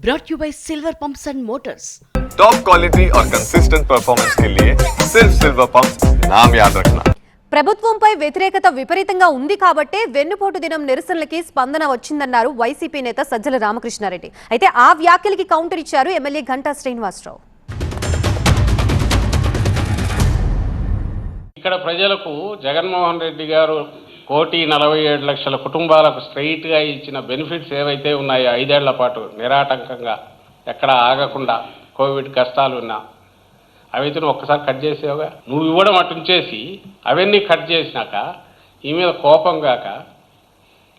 brought you by Silver Pumps and Motors. Top quality और consistent performance के लिए सिर्फ सिल्वर पंप्स नाम याद रखना। ప్రభుత్వంపై వ్యతిరేకత విపరీతంగా ఉంది కాబట్టే వెన్నుపోటు దినం నిరసనలకి స్పందన వచ్చిందన్నారు వైసీపీ నేత సజ్జల రామకృష్ణారెడ్డి. అయితే ఆ వ్యాఖ్యలకి కౌంటర్ ఇచ్చారు ఎమ్మెల్యే గంటా శ్రీనివాసరావు. ఇక్కడ ప్రజలకు జగన్మోహన్ రెడ్డి గారు 1,47,00,000 కుటుంబాలకు స్ట్రైట్గా ఇచ్చిన బెనిఫిట్స్ ఏవైతే ఉన్నాయో 5 ఏళ్ల పాటు నిరాటంకంగా ఎక్కడ ఆగకుండా కోవిడ్ కష్టాలు ఉన్నా అవైతే నువ్వు ఒక్కసారి కట్ చేసేవుగా. నువ్వు ఇవ్వడం అటుంచేసి అవన్నీ కట్ చేసినాక ఈ మీద కోపం కాక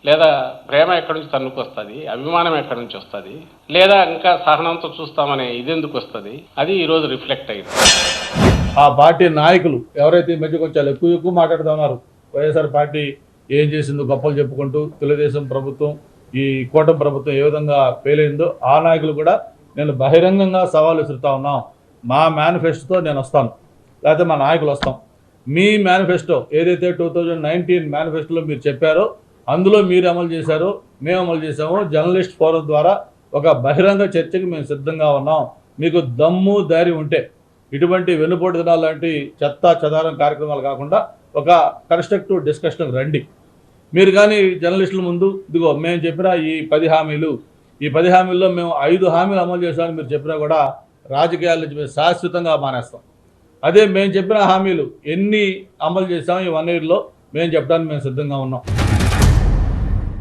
లేదా ప్రేమ ఎక్కడి నుంచి తన్నుకొస్తుంది, అభిమానం ఎక్కడి నుంచి వస్తుంది, లేదా ఇంకా సహనంతో చూస్తామనే ఇది ఎందుకు వస్తుంది, అది ఈరోజు రిఫ్లెక్ట్ అయింది. ఆ పార్టీ నాయకులు ఎవరైతే ఈ మధ్య కొంచెం ఎక్కువ మాట్లాడుతూ ఉన్నారు, వైఎస్ఆర్ పార్టీ ఏం చేసిందో గొప్పలు చెప్పుకుంటూ తెలుగుదేశం ప్రభుత్వం ఈ కూటమి ప్రభుత్వం ఏ విధంగా ఫెయిల్ అయిందో ఆ నాయకులు కూడా నేను బహిరంగంగా సవాలు విసురుతా ఉన్నాం. మా మేనిఫెస్టోతో నేను వస్తాను, లేకపోతే మా నాయకులు వస్తాం. మీ మేనిఫెస్టో ఏదైతే 2019 మేనిఫెస్టోలో మీరు చెప్పారో అందులో మీరు అమలు చేశారో మేము అమలు చేసామో జర్నలిస్ట్ ఫోరం ద్వారా ఒక బహిరంగ చర్చకి మేము సిద్ధంగా ఉన్నాం. మీకు దమ్ము ధైర్యం ఉంటే ఇటువంటి వెన్నుపోటు దినాలు లాంటి చెత్త చెదారం కార్యక్రమాలు కాకుండా ఒక కన్స్ట్రక్టివ్ డిస్కషన్ రండి. మీరు కానీ జర్నలిస్టుల ముందు ఇదిగో మేము చెప్పిన ఈ 10 హామీలు, ఈ 10 హామీల్లో మేము 5 హామీలు అమలు చేసామని మీరు చెప్పినా కూడా రాజకీయాల నుంచి మేము శాశ్వతంగా మానేస్తాం. అదే మేము చెప్పిన హామీలు ఎన్ని అమలు చేసామో ఈ 1 yearలో మేము చెప్పడానికి మేము సిద్ధంగా ఉన్నాం.